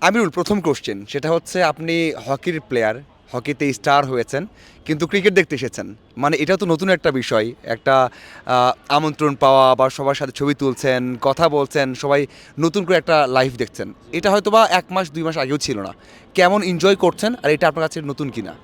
আমিরুল, প্রথম কোশ্চেন সেটা হচ্ছে আপনি হকির প্লেয়ার, হকিতে স্টার হয়েছেন, কিন্তু ক্রিকেট দেখতে এসেছেন। মানে এটা তো নতুন একটা বিষয়, একটা আমন্ত্রণ পাওয়া বা সবার সাথে ছবি তুলছেন, কথা বলছেন, সবাই নতুন করে একটা লাইফ দেখছেন। এটা হয়তো বা 1 মাস 2 মাস আগেও ছিল না। কেমন এনজয় করছেন আর এটা আপনার কাছে নতুন কিনা?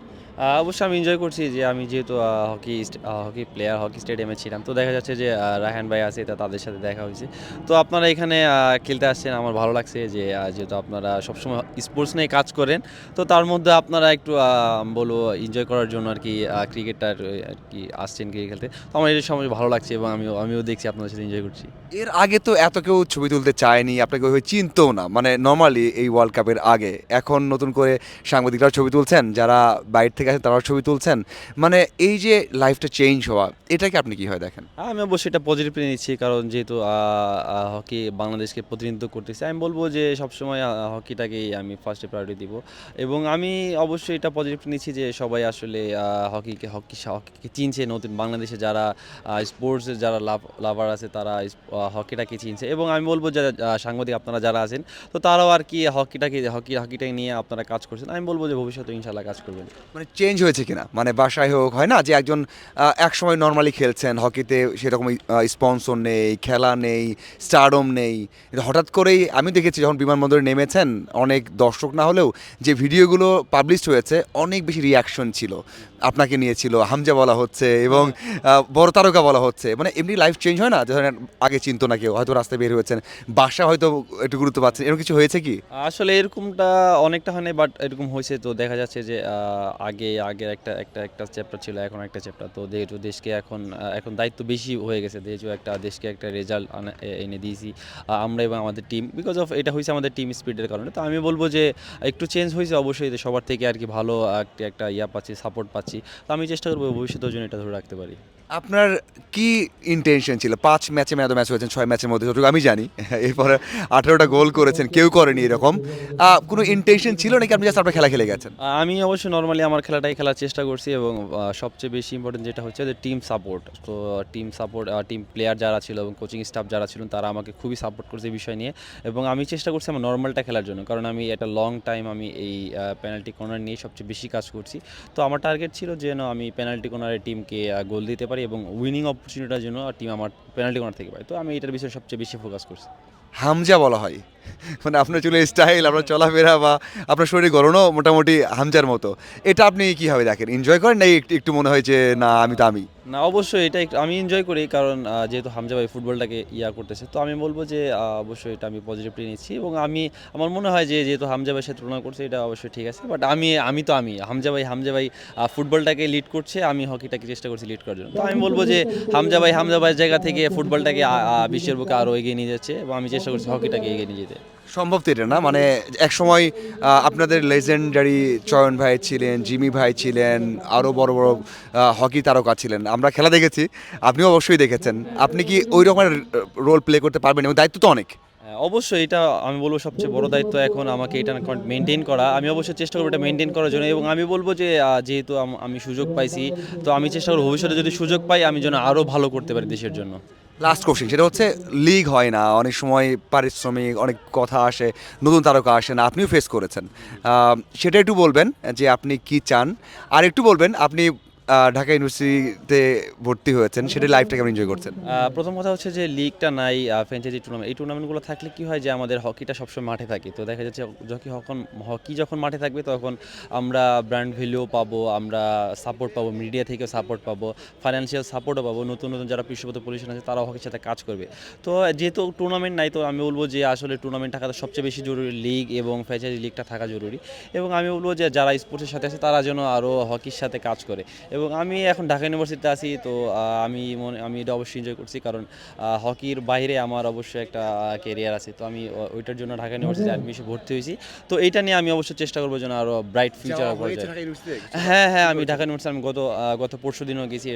অবশ্যই আমি এনজয় করছি যে আমি যেহেতু হকি প্লেয়ার, হকি স্টেডিয়ামে ছিলাম। তো দেখা যাচ্ছে যে রায়হান ভাই আছে, তো তাদের সাথে দেখা হয়েছে। তো আপনারা এখানে খেলতে আসছেন, আমার ভালো লাগছে যে যেহেতু আপনারা সবসময় স্পোর্টস নিয়ে কাজ করেন। তো তার মধ্যে আপনারা একটু বলবো এনজয় করার জন্য আরকি ক্রিকেটটার আরকি আসছেন ক্রিকেট খেলতে। তো আমার এটা সময় ভালো লাগছে এবং আমিও দেখছি আপনাদের সাথে এনজয় করছি। এর আগে তো এত কেউ ছবি তুলতে চায়নি, আপনাকে ওইভাবে চিনতও না। মানে নরমালি এই ওয়ার্ল্ড কাপের আগে। এখন নতুন করে সাংবাদিকরাও ছবি তুলছেন, যারা বাইরে থেকে আসে তারাও ছবি তুলছেন। মানে এই যে লাইফটা চেঞ্জ হওয়া, এটাকে আপনি কীভাবে দেখেন? আমি অবশ্যই এটা পজিটিভলি নিচ্ছি, কারণ যেহেতু হকি বাংলাদেশকে প্রতিনিধিত্ব করতেছে, আমি বলবো যে সবসময় হকিটাকেই আমি ফার্স্টে প্রায়োরিটি দিব। এবং আমি অবশ্যই এটা পজিটিভলি নিচ্ছি যে সবাই আসলে হকিকে চিনছে। নতুন বাংলাদেশে যারা স্পোর্টসের যারা লাভার আছে তারা হকিটাকে চিনছে। এবং আমি বলবো যে সাংবাদিক আপনারা যারা আছেন, তো তারাও আর কি হকিটাকে নিয়ে আপনারা কাজ করছেন। আমি বলবো যে ভবিষ্যতে ইনশাল্লাহ কাজ করবেন। মানে চেঞ্জ হয়েছে কিনা, মানে বাসায় হোক, হয় না যে একজন একসময় নর্মালি খেলছেন হকিতে, সেরকম স্পন্সর নেই, খেলা নেই, স্টারডম নেই, কিন্তু হঠাৎ করেই আমি দেখেছি যখন বিমানবন্দরে নেমেছেন, অনেক দর্শক না হলেও যে ভিডিওগুলো পাবলিশ হয়েছে অনেক বেশি রিয়াকশন ছিল। আপনাকে নিয়েছিল হামজা বলা হচ্ছে এবং বড় তারকা বলা হচ্ছে। মানে এমনি লাইফ চেঞ্জ হয় না, যে ধরেন আগে চিনতো না কেউ, হয়তো রাস্তায় বের হয়েছেন, বাসা হয়তো একটু গুরুত্ব পাচ্ছেন, এরকম কিছু হয়েছে কি? আসলে এরকমটা অনেকটা হয় নাই, বাট এরকম হয়েছে। তো দেখা যাচ্ছে যে আগের একটা চ্যাপ্টার ছিল, এখন একটা চ্যাপ্টার। তো যেহেতু দেশকে এখন দায়িত্ব বেশি হয়ে গেছে, যেহেতু দেশকে একটা রেজাল্ট এনে দিয়েছি আমরা এবং আমাদের টিম, বিকজ অফ এটা হয়েছে আমাদের টিম স্পিরিটের কারণে। তো আমি বলবো যে একটু চেঞ্জ হয়েছে অবশ্যই, যে সবার থেকে আর কি ভালো একটা পাচ্ছি, সাপোর্ট পাচ্ছি। তো আমি চেষ্টা করবো ভবিষ্যতের জন্য এটা ধরে রাখতে পারি। আপনার কি ইন্টেনশন ছিল? ৫ ম্যাচে ম্যান অফ দ্য ম্যাচ হয়েছেন ৬ ম্যাচের মধ্যে, যতটুকু আমি জানি। এরপরে ১৮টা গোল করেছেন, কেউ করেনি এরকম। কোনো ইন্টেনশন ছিল নাকি আপনি জাস্ট আপনার খেলা খেলে গেছেন? আমি অবশ্য নরমালি আমার খেলাটাই খেলার চেষ্টা করছি, এবং সবচেয়ে বেশি ইম্পর্টেন্ট যেটা হচ্ছে যে টিম সাপোর্ট। তো টিম প্লেয়ার যারা ছিল এবং কোচিং স্টাফ যারা ছিলেন তারা আমাকে খুবই সাপোর্ট করছে এই বিষয় নিয়ে। এবং আমি চেষ্টা করছি আমার নর্মালটা খেলার জন্য, কারণ আমি একটা লং টাইম আমি এই পেনাল্টি কর্নার নিয়ে সবচেয়ে বেশি কাজ করছি। তো আমার টার্গেট ছিল যেন আমি পেনাল্টি কর্নারে টিমকে গোল দিতে পারি এবং উইনিং অপরচুনিটির জন্য টিম আমার পেনাল্টি কর্নার থেকে পায়। তো আমি এটার বিষয়ে সবচেয়ে বেশি ফোকাস করছি। হামজা বলা হয়। মানে আপনার চুলের স্টাইল, আপনার চলাফেরা বা আপনার শরীরের গড়নও মোটামুটি হামজার মতো। এটা আপনি কিভাবে দেখেন? এনজয় করেন নাকি একটু একটু মনে হয় যে না আমি তো আমি? না, অবশ্যই এটা আমি এনজয় করি, কারণ যেহেতু হামজা ভাই ফুটবলটাকে করতেছে। তো আমি বলব যে অবশ্যই এটা আমি পজিটিভলি নিচ্ছি, এবং আমার মনে হয় যে যেহেতু হামজা ভাইয়ের সাথে তুলনা করছে, এটা অবশ্যই ঠিক আছে। বাট আমি তো আমি। হামজা ভাই ফুটবলটাকে লিড করছে, আমি হকিটাকে চেষ্টা করছি লিড করার জন্য। তো আমি বলব যে হামজা ভাইয়ের জায়গা থেকে ফুটবলটাকে বিশ্বের বুকে আরও এগিয়ে নিয়ে যাচ্ছে, এবং আমি চেষ্টা করছি হকিটাকে এগিয়ে নিয়ে যেতে। সম্ভব তো এটা না, মানে একসময় আপনাদের লেজেন্ডারি চয়ন ভাই ছিলেন, জিমি ভাই ছিলেন, আরও বড় বড় হকি তারকা ছিলেন। আমরা খেলা দেখেছি, আপনিও অবশ্যই দেখেছেন। আপনি কি ওই রকমের রোল প্লে করতে পারবেন? এবং দায়িত্ব তো অনেক। হ্যাঁ, অবশ্যই এটা আমি বলব সবচেয়ে বড় দায়িত্ব এখন আমাকে এটা মেনটেন করা। আমি অবশ্যই চেষ্টা করব এটা মেনটেন করার জন্য, এবং আমি বলব যে যেহেতু আমি সুযোগ পাইছি, তো আমি চেষ্টা করব ভবিষ্যতে যদি সুযোগ পাই আমি যেন আরও ভালো করতে পারি দেশের জন্য। লাস্ট কোশ্চেন সেটা হচ্ছে, লিগ হয় না অনেক সময়, পারিশ্রমিক অনেক কথা আসে, নতুন তারকা আসে না, আপনিও ফেস করেছেন। সেটা একটু বলবেন যে আপনি কি চান, আর একটু বলবেন আপনি ঢাকা ইউনিভার্সিটিতে ভর্তি হয়েছেন, সেটা লাইফটা কেমন এনজয় করছেন? প্রথম কথা হচ্ছে যে লিগটা নাই, ফ্র্যাঞ্চাইজি টুর্নামেন্ট, এই টুর্নামেন্টগুলো থাকলে কি হয় যে আমাদের হকিটা সবসময় মাঠে থাকে। তো দেখা যাচ্ছে হকি যখন মাঠে থাকবে তখন আমরা ব্র্যান্ড ভ্যালুও পাবো, আমরা সাপোর্ট পাবো, মিডিয়া থেকেও সাপোর্ট পাবো, ফাইন্যান্সিয়াল সাপোর্টও পাবো। নতুন নতুন যারা পৃষ্ঠপোষক পজিশন আছে তারাও হকির সাথে কাজ করবে। তো যেহেতু টুর্নামেন্ট নাই, তো আমি বলবো যে আসলে টুর্নামেন্ট থাকাটা সবচেয়ে বেশি জরুরি, লিগ এবং ফ্র্যাঞ্চাইজি লিগটা থাকা জরুরি। এবং আমি বলবো যে যারা স্পোর্টসের সাথে আছে তারা যেন আরও হকির সাথে কাজ করে। এবং আমি এখন ঢাকা ইউনিভার্সিটিতে আছি, তো আমি এটা অবশ্যই এনজয় করছি, কারণ হকির বাইরে আমার অবশ্যই একটা কেরিয়ার আছে। তো আমি ওইটার জন্য ঢাকা ইউনিভার্সিটি অ্যাডমিশন ভর্তি হয়েছি। তো এইটা নিয়ে আমি অবশ্যই চেষ্টা করবো যেন আরও ব্রাইট ফিউচার করা যায়। হ্যাঁ, আমি ঢাকা ইউনিভার্সিটি আমি গত পরশু দিনও গেছি।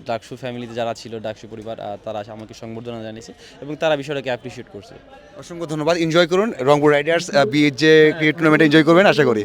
ডাকসু ফ্যামিলিতে যারা ছিল, ডাকসু পরিবার, তারা আমাকে সংবর্ধনা জানিয়েছে এবং তারা বিষয়টাকে অ্যাপ্রিসিয়েট করছে। অসংখ্য ধন্যবাদ। এনজয় করুন, রংপুর রাইডার্স বিএর যে ক্রিকেট টুর্নামেন্ট এনজয় করবেন আশা করি।